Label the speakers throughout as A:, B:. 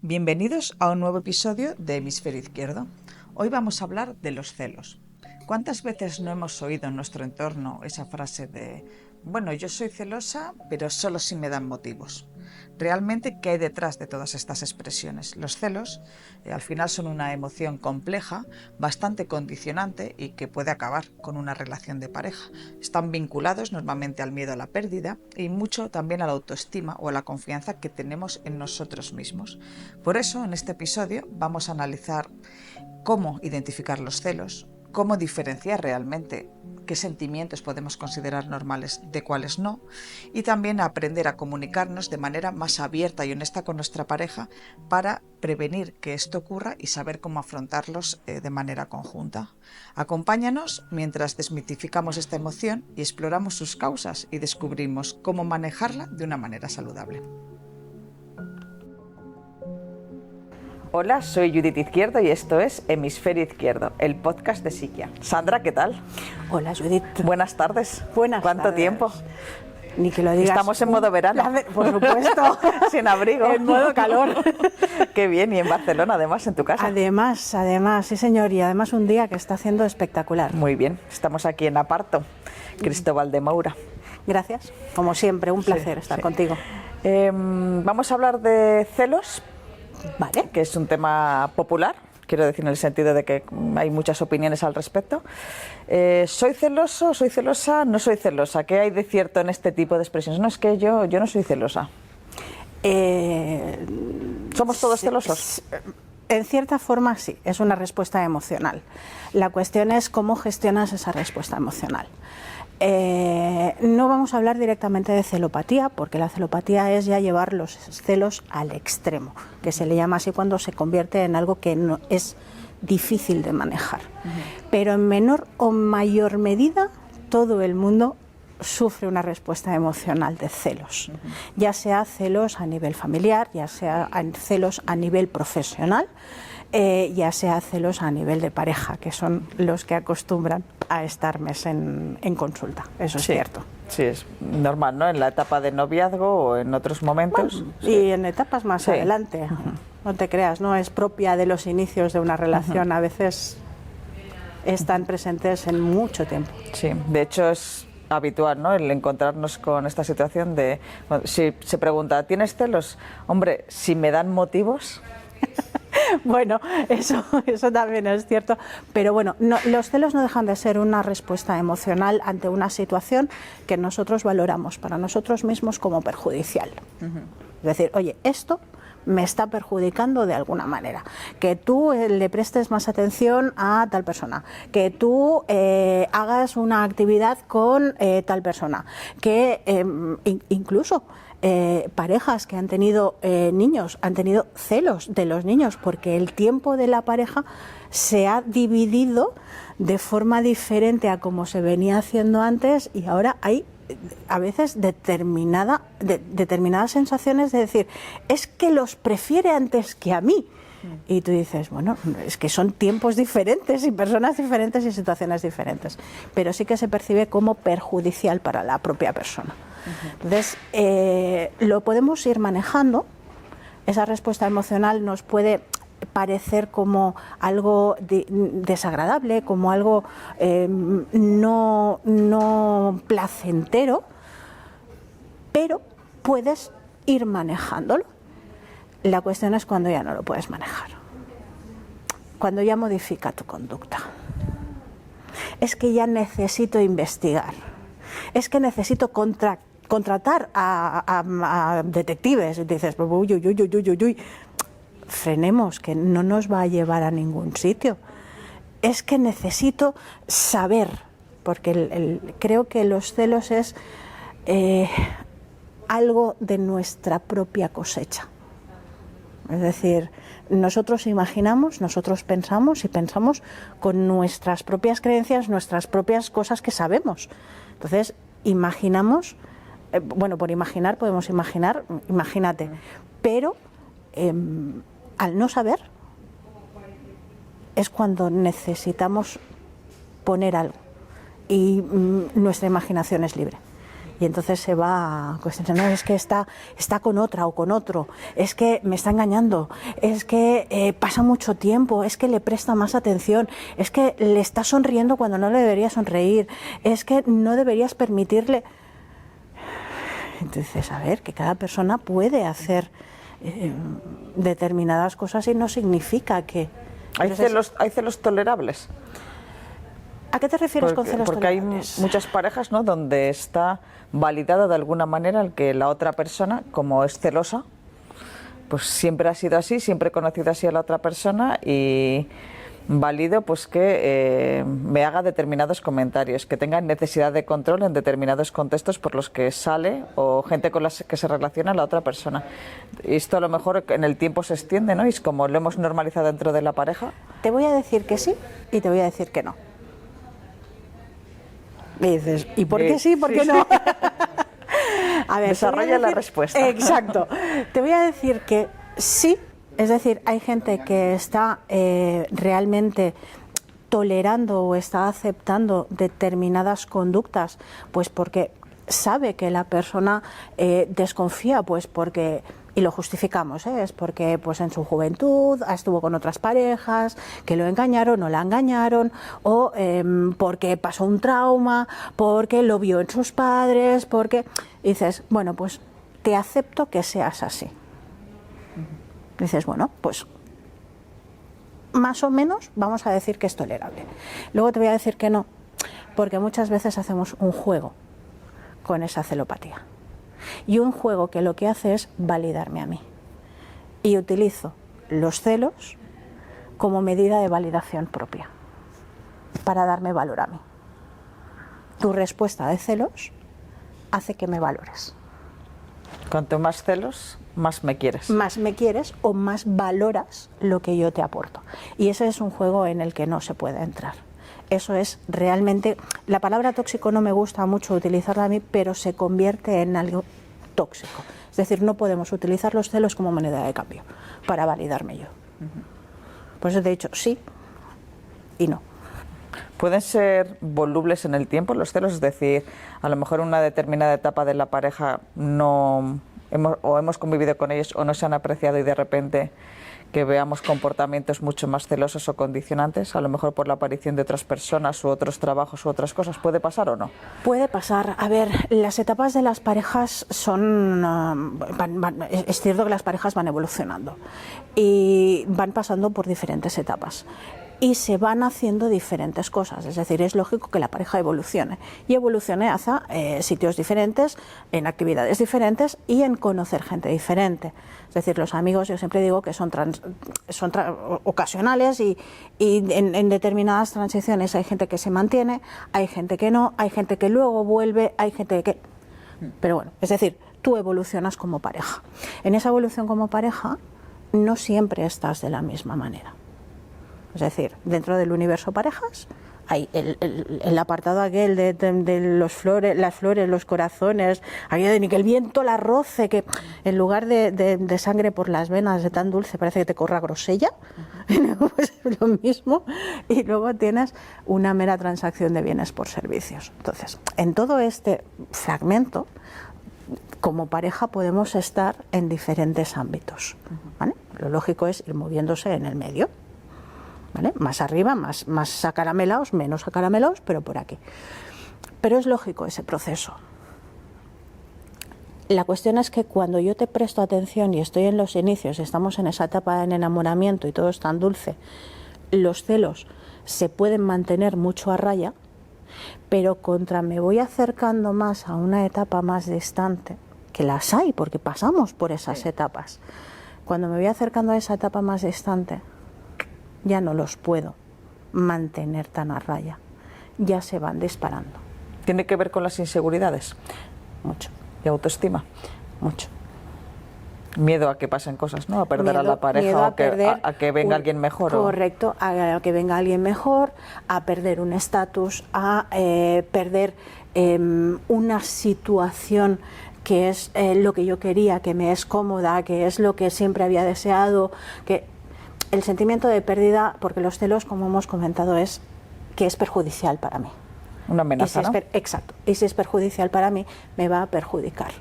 A: Bienvenidos a un nuevo episodio de Hemisferio Izquierdo. Hoy vamos a hablar de los celos. ¿Cuántas veces no hemos oído en nuestro entorno esa frase de bueno, yo soy celosa, pero solo si me dan motivos? Realmente, ¿qué hay detrás de todas estas expresiones? Los celos al final son una emoción compleja, bastante condicionante y que puede acabar con una relación de pareja. Están vinculados normalmente al miedo a la pérdida y mucho también a la autoestima o a la confianza que tenemos en nosotros mismos. Por eso, en este episodio vamos a analizar cómo identificar los celos, cómo diferenciar realmente qué sentimientos podemos considerar normales de cuáles no, y también aprender a comunicarnos de manera más abierta y honesta con nuestra pareja para prevenir que esto ocurra y saber cómo afrontarlos de manera conjunta. Acompáñanos mientras desmitificamos esta emoción y exploramos sus causas y descubrimos cómo manejarla de una manera saludable. Hola, soy Judith Izquierdo y esto es Hemisferio Izquierdo, el podcast de Psiquia. Sandra, ¿qué tal?
B: Hola, Judith.
A: Buenas tardes.
B: Buenas
A: ¿Cuánto
B: tardes.
A: tiempo?
B: Ni que lo digas.
A: Estamos en modo verano.
B: Por supuesto.
A: Sin abrigo.
B: En modo calor.
A: Qué bien, y en Barcelona además, en tu casa.
B: Además, sí señor, y además un día que está haciendo espectacular.
A: Muy bien, estamos aquí en Aparto, Cristóbal de Moura.
B: Gracias, como siempre, un placer estar contigo.
A: Vamos a hablar de celos.
B: Vale.
A: Que es un tema popular, quiero decir en el sentido de que hay muchas opiniones al respecto. ¿Soy celoso? ¿Soy celosa? ¿No soy celosa? ¿Qué hay de cierto en este tipo de expresiones? No, es que yo no soy celosa. ¿Somos todos celosos?
B: En cierta forma sí, es una respuesta emocional. La cuestión es cómo gestionas esa respuesta emocional. No vamos a hablar directamente de celopatía, porque la celopatía es ya llevar los celos al extremo, que se le llama así cuando se convierte en algo que no es difícil de manejar. Pero en menor o mayor medida, todo el mundo sufre una respuesta emocional de celos, ya sea celos a nivel familiar, ya sea celos a nivel profesional, ya sea celos a nivel de pareja, que son los que acostumbran a estarme en consulta. Eso es cierto.
A: Sí, es normal, ¿no? En la etapa de noviazgo o en otros momentos.
B: Bueno, y en etapas más adelante. No te creas, no es propia de los inicios de una relación. A veces están presentes en mucho tiempo.
A: Sí, de hecho es habitual, ¿no? El encontrarnos con esta situación de, si se pregunta, ¿tienes celos? Hombre, si me dan motivos.
B: Bueno, eso también es cierto, pero bueno, los celos no dejan de ser una respuesta emocional ante una situación que nosotros valoramos para nosotros mismos como perjudicial. Es decir, oye, esto me está perjudicando de alguna manera. Que tú le prestes más atención a tal persona, que tú hagas una actividad con tal persona, que incluso parejas que han tenido niños, han tenido celos de los niños, porque el tiempo de la pareja se ha dividido de forma diferente a como se venía haciendo antes, y ahora hay a veces determinadas sensaciones de decir, es que los prefiere antes que a mí. Y tú dices, bueno, es que son tiempos diferentes y personas diferentes y situaciones diferentes, pero sí que se percibe como perjudicial para la propia persona. Entonces, lo podemos ir manejando. Esa respuesta emocional nos puede parecer como algo desagradable, como algo no placentero, pero puedes ir manejándolo. La cuestión es cuando ya no lo puedes manejar, cuando ya modifica tu conducta. Es que ya necesito investigar, es que necesito contratar a detectives. Y dices, uy. Frenemos, que no nos va a llevar a ningún sitio. Es que necesito saber, porque creo que los celos es algo de nuestra propia cosecha. Es decir, nosotros imaginamos, nosotros pensamos y pensamos con nuestras propias creencias, nuestras propias cosas que sabemos. Entonces, imaginamos, bueno, por imaginar podemos imaginar, imagínate, pero al no saber es cuando necesitamos poner algo y nuestra imaginación es libre. Y entonces se va cuestionando, no, es que está con otra o con otro, es que me está engañando, es que pasa mucho tiempo, es que le presta más atención, es que le está sonriendo cuando no le debería sonreír, es que no deberías permitirle. Entonces, a ver, que cada persona puede hacer determinadas cosas y no significa que...
A: ¿Hay celos tolerables?
B: ¿A qué te refieres con celos tolerables?
A: Porque hay muchas parejas, ¿no?, donde está validado de alguna manera el que la otra persona, como es celosa, pues siempre ha sido así, siempre he conocido así a la otra persona y válido pues que me haga determinados comentarios, que tenga necesidad de control en determinados contextos por los que sale o gente con las que se relaciona la otra persona. Y esto a lo mejor en el tiempo se extiende, ¿no? Y es como lo hemos normalizado dentro de la pareja.
B: Te voy a decir que sí y te voy a decir que no. Y dices, ¿y por qué sí, por qué no? A ver,
A: desarrolla la respuesta.
B: Exacto. Te voy a decir que sí, es decir, hay gente que está realmente tolerando o está aceptando determinadas conductas, pues porque sabe que la persona desconfía, pues porque... Y lo justificamos, es porque pues en su juventud estuvo con otras parejas que lo engañaron o la engañaron, o porque pasó un trauma, porque lo vio en sus padres, porque dices, bueno, pues te acepto que seas así. Dices, bueno, pues más o menos vamos a decir que es tolerable. Luego te voy a decir que no, porque muchas veces hacemos un juego con esa celopatía. Y un juego que lo que hace es validarme a mí. Y utilizo los celos como medida de validación propia, para darme valor a mí. Tu respuesta de celos hace que me valores.
A: Cuanto más celos, más me quieres.
B: Más me quieres o más valoras lo que yo te aporto. Y ese es un juego en el que no se puede entrar. Eso es realmente, la palabra tóxico no me gusta mucho utilizarla a mí, pero se convierte en algo tóxico. Es decir, no podemos utilizar los celos como moneda de cambio para validarme yo. Por eso te he dicho sí y no.
A: ¿Pueden ser volubles en el tiempo los celos? Es decir, a lo mejor en una determinada etapa de la pareja hemos convivido con ellos o no se han apreciado y de repente que veamos comportamientos mucho más celosos o condicionantes, a lo mejor por la aparición de otras personas u otros trabajos u otras cosas. ¿Puede pasar o no?
B: Puede pasar. A ver, las etapas de las parejas son... es cierto que las parejas van evolucionando y van pasando por diferentes etapas. Y se van haciendo diferentes cosas, es decir, es lógico que la pareja evolucione y evolucione hacia sitios diferentes, en actividades diferentes y en conocer gente diferente. Es decir, los amigos, yo siempre digo que son ocasionales y en determinadas transiciones hay gente que se mantiene, hay gente que no, hay gente que luego vuelve, hay gente que... Pero bueno, es decir, tú evolucionas como pareja. En esa evolución como pareja no siempre estás de la misma manera. Es decir, dentro del universo parejas hay el apartado aquel de las flores, los corazones, aquello de ni que el viento la roce, que en lugar de sangre por las venas, de tan dulce, parece que te corra grosella. Pues es lo mismo. Y luego tienes una mera transacción de bienes por servicios. Entonces, en todo este fragmento, como pareja podemos estar en diferentes ámbitos, ¿vale? Lo lógico es ir moviéndose en el medio. ¿Vale? Más arriba, más acaramelados, menos acaramelados, pero por aquí. Pero es lógico ese proceso. La cuestión es que cuando yo te presto atención y estoy en los inicios, estamos en esa etapa de enamoramiento y todo es tan dulce, los celos se pueden mantener mucho a raya, pero contra me voy acercando más a una etapa más distante, que las hay porque pasamos por esas etapas, cuando me voy acercando a esa etapa más distante, ya no los puedo mantener tan a raya, ya se van disparando.
A: ¿Tiene que ver con las inseguridades?
B: Mucho.
A: ¿Y autoestima?
B: Mucho.
A: Miedo a que pasen cosas, ¿no? A perder a la pareja o a que venga alguien mejor.
B: Correcto, a que venga alguien mejor, a perder un estatus, a perder una situación que es lo que yo quería, que me es cómoda, que es lo que siempre había deseado, que... El sentimiento de pérdida, porque los celos, como hemos comentado, es que es perjudicial para mí.
A: Una amenaza, ¿no?
B: Exacto. Y si es perjudicial para mí, me va a perjudicar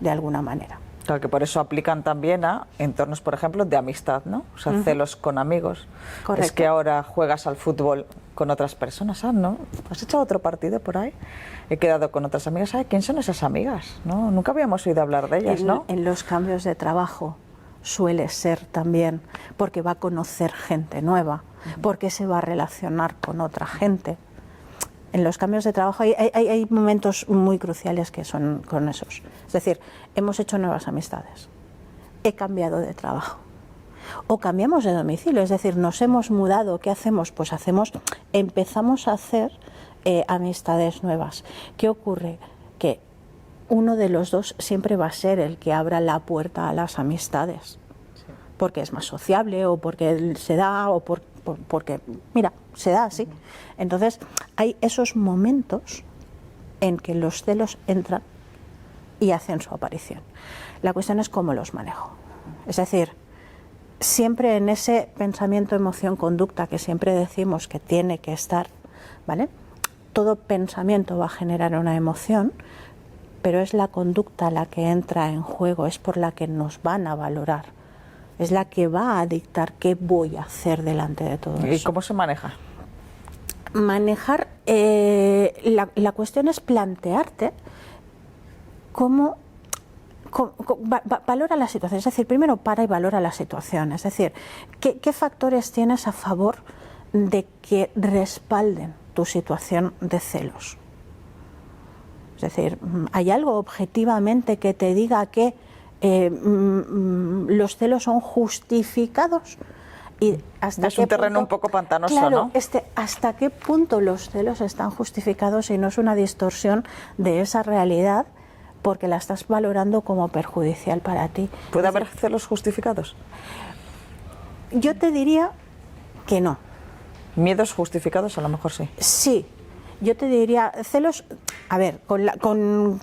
B: de alguna manera.
A: Claro, que por eso aplican también a entornos, por ejemplo, de amistad, ¿no? O sea, celos con amigos.
B: Correcto.
A: Es que ahora juegas al fútbol con otras personas, ¿no? ¿Has echado otro partido por ahí? He quedado con otras amigas. ¿Quién son esas amigas? ¿No? Nunca habíamos oído hablar de ellas, ¿no?
B: En los cambios de trabajo suele ser también porque va a conocer gente nueva, porque se va a relacionar con otra gente. En los cambios de trabajo hay momentos muy cruciales que son con esos. Es decir, hemos hecho nuevas amistades, he cambiado de trabajo o cambiamos de domicilio, es decir, nos hemos mudado. ¿Qué hacemos? Pues empezamos a hacer amistades nuevas. ¿Qué ocurre? Que uno de los dos siempre va a ser el que abra la puerta a las amistades, porque es más sociable o porque se da o porque, mira, se da así. Entonces, hay esos momentos en que los celos entran y hacen su aparición. La cuestión es cómo los manejo. Es decir, siempre en ese pensamiento, emoción, conducta que siempre decimos que tiene que estar, ¿vale? Todo pensamiento va a generar una emoción, pero es la conducta la que entra en juego, es por la que nos van a valorar. Es la que va a dictar qué voy a hacer delante de todo eso.
A: ¿Y cómo se maneja?
B: Manejar, la cuestión es plantearte cómo valora la situación. Es decir, primero para y valora la situación. Es decir, ¿qué factores tienes a favor de que respalden tu situación de celos? Es decir, ¿hay algo objetivamente que te diga que los celos son justificados? Y hasta
A: es un terreno un poco pantanoso,
B: claro,
A: ¿no?
B: ¿Hasta qué punto los celos están justificados y no es una distorsión de esa realidad porque la estás valorando como perjudicial para ti?
A: ¿Puede haber celos justificados?
B: Yo te diría que no.
A: ¿Miedos justificados? A lo mejor sí.
B: Sí. Yo te diría, celos, a ver, con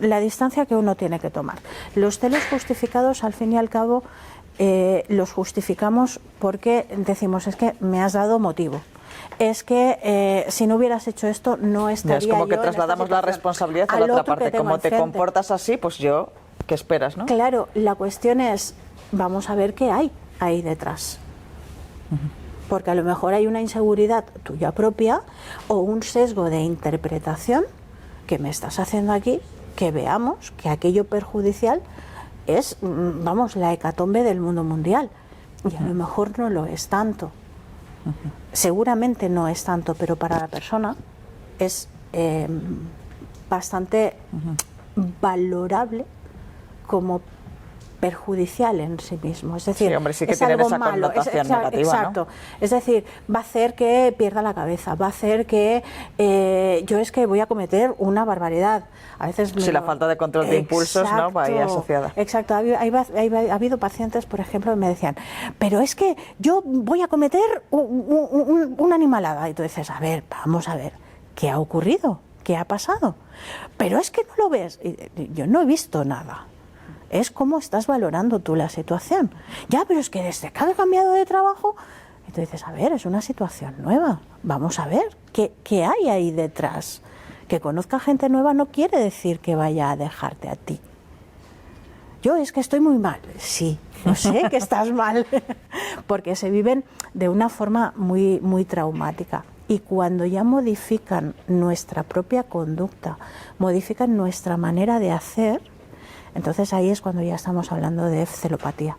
B: la distancia que uno tiene que tomar. Los celos justificados, al fin y al cabo, los justificamos porque decimos, es que me has dado motivo. Es que si no hubieras hecho esto, no estaría yo.
A: Es como que
B: en
A: trasladamos
B: esta
A: la responsabilidad a la otra parte. Como te comportas así, pues yo, ¿qué esperas, no?
B: Claro, la cuestión es, vamos a ver qué hay ahí detrás. Porque a lo mejor hay una inseguridad tuya propia o un sesgo de interpretación que me estás haciendo aquí, que veamos que aquello perjudicial es, vamos, la hecatombe del mundo mundial. Y a lo mejor no lo es tanto. Seguramente no es tanto, pero para la persona es bastante valorable como perjudicial en sí mismo. Es decir,
A: sí, hombre, sí que
B: es
A: tienen
B: algo
A: esa
B: malo.
A: connotación negativa,
B: exacto.
A: ¿no?
B: Es decir, va a hacer que pierda la cabeza, va a hacer que yo es que voy a cometer una barbaridad. A veces
A: la falta de control de impulsos, ¿no? Va ahí asociada.
B: Exacto. Ha habido pacientes, por ejemplo, que me decían, pero es que yo voy a cometer una animalada. Y tú dices, a ver, vamos a ver, ¿qué ha ocurrido? ¿Qué ha pasado? Pero es que no lo ves. Y yo no he visto nada. Es cómo estás valorando tú la situación. Ya, pero es que desde que has cambiado de trabajo, y tú dices, a ver, es una situación nueva. Vamos a ver, ¿qué hay ahí detrás? Que conozca gente nueva no quiere decir que vaya a dejarte a ti. Yo es que estoy muy mal. Sí, no sé que estás mal. Porque se viven de una forma muy, muy traumática. Y cuando ya modifican nuestra propia conducta, modifican nuestra manera de hacer, entonces ahí es cuando ya estamos hablando de celopatía.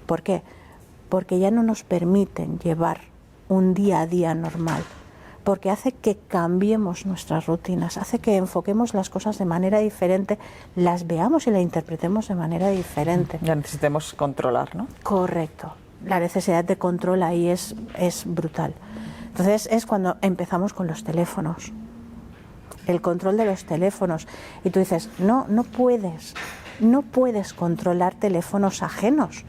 B: ¿Por qué? Porque ya no nos permiten llevar un día a día normal, porque hace que cambiemos nuestras rutinas, hace que enfoquemos las cosas de manera diferente, las veamos y las interpretemos de manera diferente.
A: Ya necesitamos controlar, ¿no?
B: Correcto. La necesidad de control ahí es brutal. Entonces es cuando empezamos con los teléfonos. El control de los teléfonos. Y tú dices, no puedes controlar teléfonos ajenos.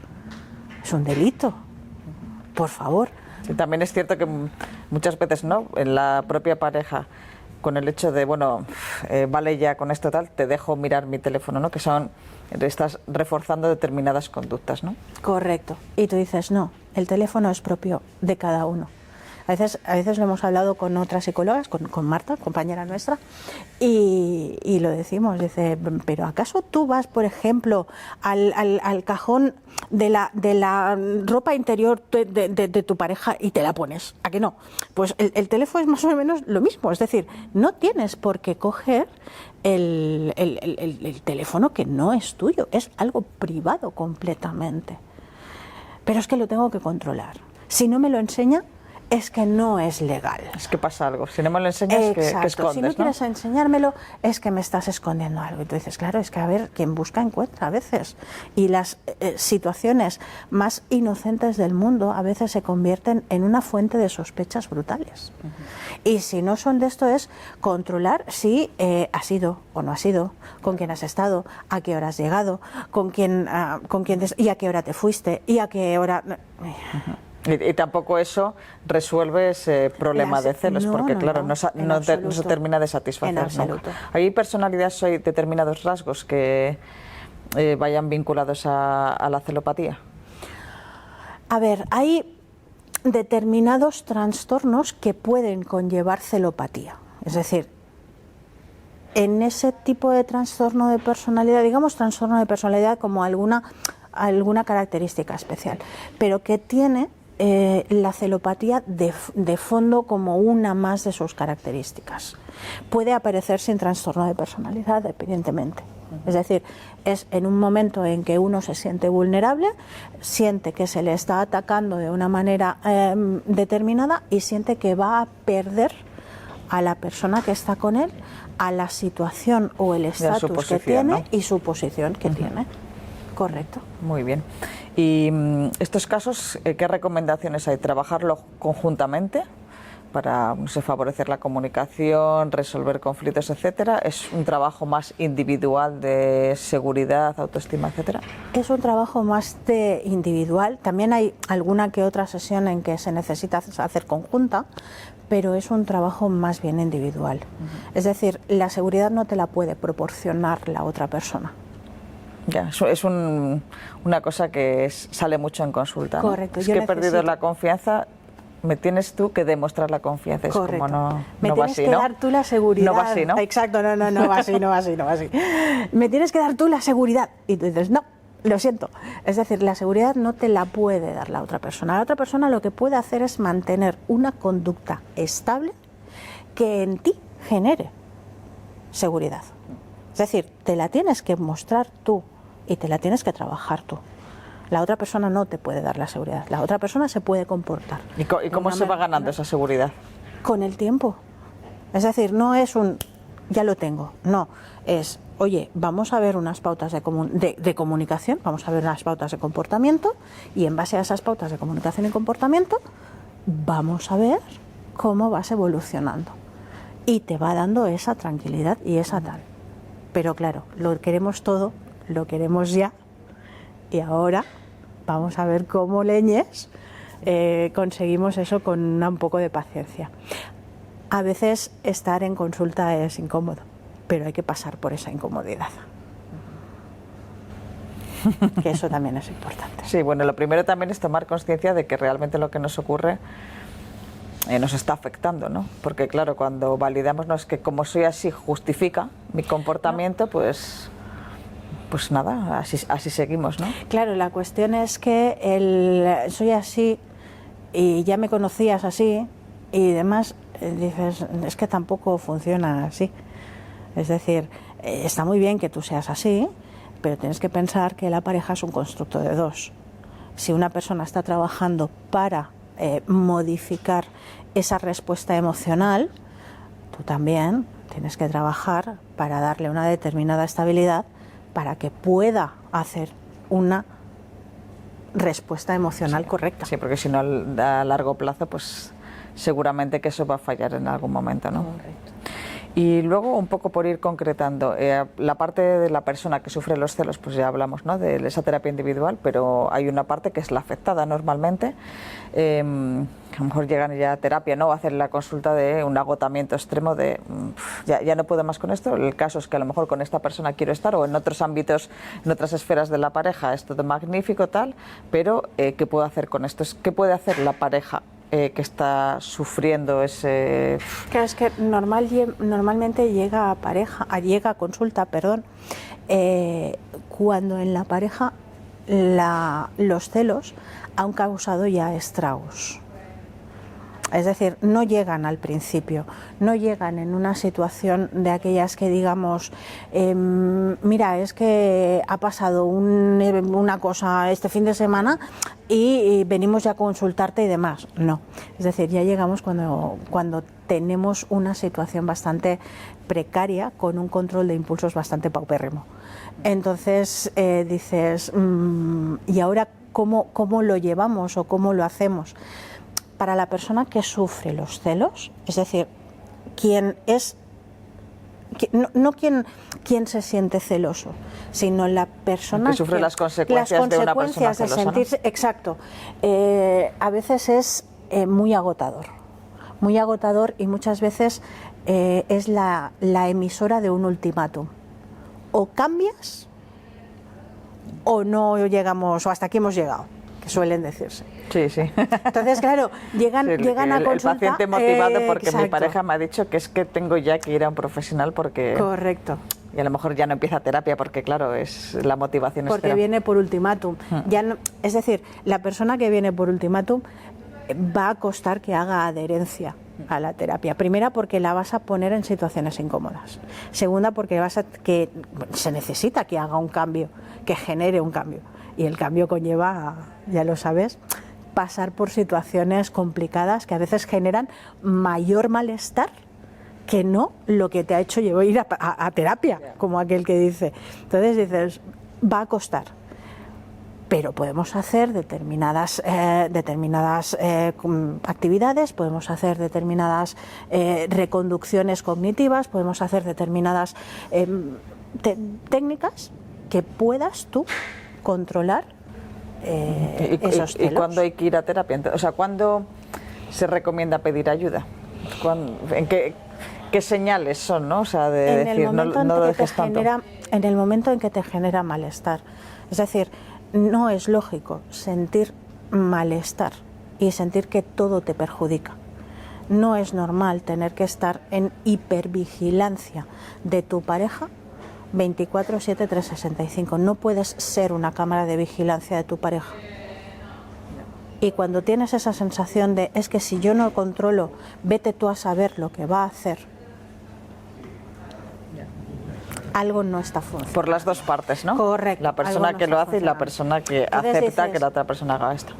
B: Es un delito. Por favor.
A: Y también es cierto que muchas veces, ¿no? En la propia pareja, con el hecho de, bueno, vale ya con esto tal, te dejo mirar mi teléfono, ¿no? Que estás reforzando determinadas conductas, ¿no?
B: Correcto. Y tú dices, no, el teléfono es propio de cada uno. A veces lo hemos hablado con otras psicólogas, con Marta, compañera nuestra, y lo decimos, dice, pero ¿acaso tú vas, por ejemplo, al cajón de la ropa interior de tu pareja y te la pones? ¿A que no? Pues el teléfono es más o menos lo mismo, es decir, no tienes por qué coger el teléfono que no es tuyo, es algo privado completamente. Pero es que lo tengo que controlar. Si no me lo enseña, es que no es legal.
A: Es que pasa algo. Si no me lo enseñas, que escondes,
B: si no quieres enseñármelo, es que me estás escondiendo algo. Y tú dices, claro, es que a ver, quien busca encuentra a veces. Y las situaciones más inocentes del mundo a veces se convierten en una fuente de sospechas brutales. Y si no son de esto, es controlar si has ido o no has ido, con quién has estado, a qué hora has llegado, y a qué hora te fuiste, y a qué hora...
A: Y tampoco eso resuelve ese problema de celos, porque claro, no se termina de satisfacer.
B: En absoluto.
A: ¿Hay personalidades o hay determinados rasgos que vayan vinculados a la celopatía?
B: A ver, hay determinados trastornos que pueden conllevar celopatía. Es decir, en ese tipo de trastorno de personalidad, digamos trastorno de personalidad como alguna característica especial, pero que tiene la celopatía de fondo como una más de sus características. Puede aparecer sin trastorno de personalidad, evidentemente. Es decir, es en un momento en que uno se siente vulnerable, siente que se le está atacando de una manera determinada y siente que va a perder a la persona que está con él, a la situación o el estatus que tiene, ¿no? Y su posición que tiene. Correcto.
A: Muy bien. Y estos casos, ¿qué recomendaciones hay? ¿Trabajarlo conjuntamente para, no sé, favorecer la comunicación, resolver conflictos, etcétera? ¿Es un trabajo más individual de seguridad, autoestima, etcétera?
B: Es un trabajo más de individual. También hay alguna que otra sesión en que se necesita hacer conjunta, pero es un trabajo más bien individual. Es decir, la seguridad no te la puede proporcionar la otra persona.
A: Ya, es una cosa que sale mucho en consulta, ¿no?
B: Correcto.
A: Es que he perdido la confianza, me tienes tú que demostrar la confianza. Es
B: correcto.
A: Como
B: me
A: no va
B: tienes
A: así,
B: que
A: ¿no?
B: dar tú la seguridad.
A: No va así, ¿no?
B: Exacto, no va así, no va así. Me tienes que dar tú la seguridad. Y tú dices, no, lo siento. Es decir, la seguridad no te la puede dar la otra persona. La otra persona lo que puede hacer es mantener una conducta estable que en ti genere seguridad. Es decir, te la tienes que mostrar tú y te la tienes que trabajar tú. La otra persona no te puede dar la seguridad. La otra persona se puede comportar.
A: ¿Y cómo se va ganando esa seguridad?
B: Con el tiempo. Es decir, no es ya lo tengo. No, es, oye, vamos a ver unas pautas de comunicación, vamos a ver unas pautas de comportamiento y en base a esas pautas de comunicación y comportamiento vamos a ver cómo vas evolucionando. Y te va dando esa tranquilidad y esa tal. Pero claro, lo queremos todo, lo queremos ya, y ahora vamos a ver cómo leñes conseguimos eso con un poco de paciencia. A veces estar en consulta es incómodo, pero hay que pasar por esa incomodidad. Que eso también es importante.
A: Sí, bueno, lo primero también es tomar conciencia de que realmente lo que nos ocurre nos está afectando, ¿no? Porque claro, cuando validamos, no es que como soy así justifica mi comportamiento, no. Pues nada, así seguimos, ¿no?
B: Claro, la cuestión es que soy así y ya me conocías así y demás, dices, es que tampoco funciona así. Es decir, está muy bien que tú seas así, pero tienes que pensar que la pareja es un constructo de dos. Si una persona está trabajando para modificar esa respuesta emocional, tú también tienes que trabajar para darle una determinada estabilidad para que pueda hacer una respuesta emocional correcta.
A: Sí, porque si no a largo plazo, pues seguramente que eso va a fallar en algún momento, ¿no?
B: Correcto.
A: Y luego, un poco por ir concretando, la parte de la persona que sufre los celos, pues ya hablamos, ¿no?, de esa terapia individual, pero hay una parte que es la afectada normalmente, que a lo mejor llegan ya a terapia, ¿no?, o hacer la consulta de un agotamiento extremo de ya no puedo más con esto. El caso es que a lo mejor con esta persona quiero estar, o en otros ámbitos, en otras esferas de la pareja es todo magnífico, tal, pero ¿qué puedo hacer con esto? ¿Qué puede hacer la pareja que está sufriendo ese...
B: Claro, es que normalmente llega a consulta, cuando en la pareja los celos han causado ya estragos. Es decir, no llegan al principio, no llegan en una situación de aquellas que digamos, mira, es que ha pasado una cosa este fin de semana y venimos ya a consultarte y demás. No, es decir, ya llegamos cuando tenemos una situación bastante precaria con un control de impulsos bastante paupérrimo. Entonces dices, ¿y ahora cómo lo llevamos o cómo lo hacemos? Para la persona que sufre los celos, es decir, quien se siente celoso, sino la persona
A: que sufre las consecuencias de una persona celosa,
B: de sentirse, ¿no? Exacto. A veces es muy agotador y muchas veces es la emisora de un ultimátum. O cambias o no llegamos, o hasta aquí hemos llegado, que suelen decirse.
A: Sí, sí.
B: Entonces, claro, llegan a consulta...
A: El paciente motivado porque
B: exacto.
A: Mi pareja me ha dicho que es que tengo ya que ir a un profesional porque...
B: Correcto.
A: Y a lo mejor ya no empieza terapia porque, claro, la motivación es
B: porque viene por ultimátum. Ya no, es decir, la persona que viene por ultimátum va a costar que haga adherencia a la terapia. Primera, porque la vas a poner en situaciones incómodas. Segunda, porque que se necesita que haga un cambio, que genere un cambio. Y el cambio conlleva, ya lo sabes, pasar por situaciones complicadas que a veces generan mayor malestar que no lo que te ha hecho ir a terapia, como aquel que dice. Entonces dices, va a costar, pero podemos hacer determinadas actividades, podemos hacer determinadas reconducciones cognitivas, podemos hacer determinadas técnicas que puedas tú controlar esos celos.
A: ¿Y cuándo hay que ir a terapia? O sea, ¿cuándo se recomienda pedir ayuda? ¿En qué señales son, no? O sea, de decir, no lo dejes tanto.
B: En el momento en que te genera malestar. Es decir, no es lógico sentir malestar y sentir que todo te perjudica. No es normal tener que estar en hipervigilancia de tu pareja 24/7, 365. No puedes ser una cámara de vigilancia de tu pareja. Y cuando tienes esa sensación de es que si yo no controlo, vete tú a saber lo que va a hacer, algo no está funcionando.
A: Por las dos partes, ¿no?
B: Correcto.
A: La persona que lo hace y la persona que acepta que la otra persona haga esto.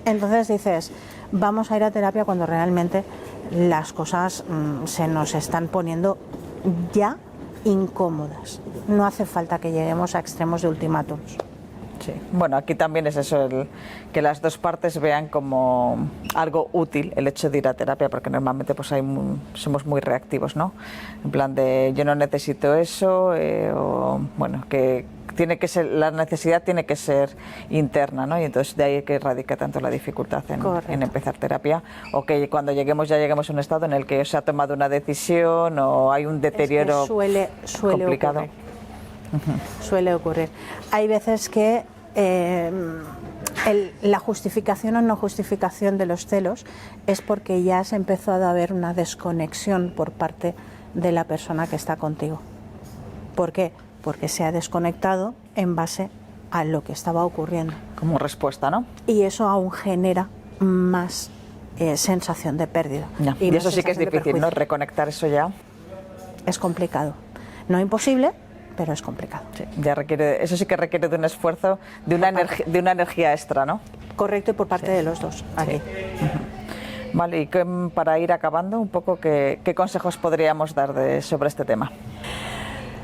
B: Entonces dices, vamos a ir a terapia cuando realmente las cosas se nos están poniendo ya incómodas. No hace falta que lleguemos a extremos de ultimátums.
A: Sí. Bueno, aquí también es eso, que las dos partes vean como algo útil el hecho de ir a terapia, porque normalmente pues somos muy reactivos, ¿no? En plan de yo no necesito eso, o bueno, que tiene que ser, la necesidad tiene que ser interna, ¿no? Y entonces de ahí que radica tanto la dificultad en empezar terapia, o que cuando lleguemos a un estado en el que se ha tomado una decisión o hay un deterioro
B: suele
A: complicado.
B: Ocurrir. Suele ocurrir. Hay veces que la justificación o no justificación de los celos es porque ya has empezado a haber una desconexión por parte de la persona que está contigo. ¿Por qué? Porque se ha desconectado en base a lo que estaba ocurriendo.
A: Como respuesta, ¿no?
B: Y eso aún genera más sensación de pérdida.
A: No. Y eso sí que es difícil, ¿no? Reconectar eso ya.
B: Es complicado. No imposible, pero es complicado.
A: Sí, eso sí que requiere de un esfuerzo, de una energía extra, ¿no?
B: Correcto, y por parte de los dos, aquí.
A: Sí. Vale, y para ir acabando un poco, ¿qué consejos podríamos dar sobre este tema?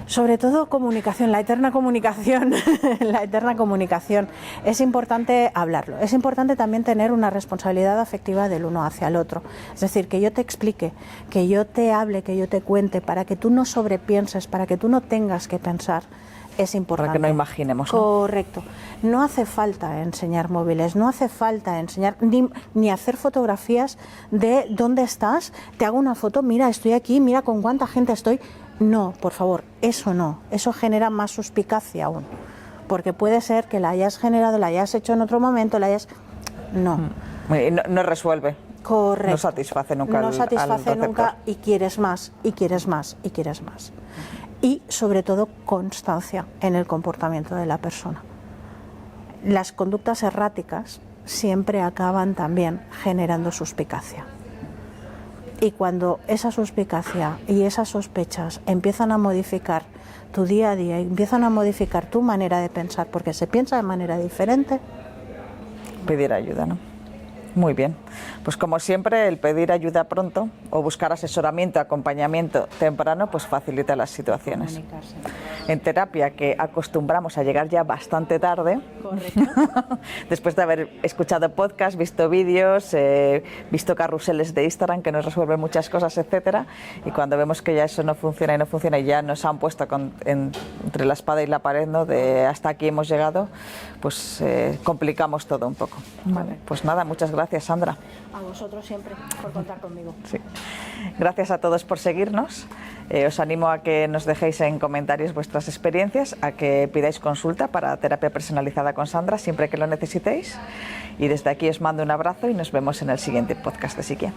B: Sobre todo comunicación, la eterna comunicación, la eterna comunicación. Es importante hablarlo, es importante también tener una responsabilidad afectiva del uno hacia el otro. Es decir, que yo te explique, que yo te hable, que yo te cuente, para que tú no sobrepienses, para que tú no tengas que pensar, es importante.
A: Para que no imaginemos, ¿no?
B: Correcto. No hace falta enseñar móviles, no hace falta enseñar ni hacer fotografías de dónde estás, te hago una foto, mira, estoy aquí, mira con cuánta gente estoy. No, por favor, eso no. Eso genera más suspicacia aún. Porque puede ser que la hayas generado, la hayas hecho en otro momento, No.
A: No resuelve.
B: Correcto.
A: No satisface nunca
B: no
A: al
B: satisface
A: receptor.
B: nunca y quieres más, y quieres más, y quieres más. Y sobre todo constancia en el comportamiento de la persona. Las conductas erráticas siempre acaban también generando suspicacia. Y cuando esa suspicacia y esas sospechas empiezan a modificar tu día a día, empiezan a modificar tu manera de pensar, porque se piensa de manera diferente.
A: Pedir ayuda, ¿no? Muy bien. Pues como siempre, el pedir ayuda pronto o buscar asesoramiento, acompañamiento temprano, pues facilita las situaciones. En terapia, que acostumbramos a llegar ya bastante tarde, después de haber escuchado podcast, visto vídeos, visto carruseles de Instagram que nos resuelven muchas cosas, etcétera, y cuando vemos que ya eso no funciona y ya nos han puesto entre la espada y la pared, ¿no? De hasta aquí hemos llegado, pues complicamos todo un poco. Vale. Pues nada, muchas gracias, Sandra.
B: A vosotros siempre por contar conmigo.
A: Sí. Gracias a todos por seguirnos. Os animo a que nos dejéis en comentarios vuestras experiencias, a que pidáis consulta para terapia personalizada con Sandra siempre que lo necesitéis. Y desde aquí os mando un abrazo y nos vemos en el siguiente podcast de Psiquia.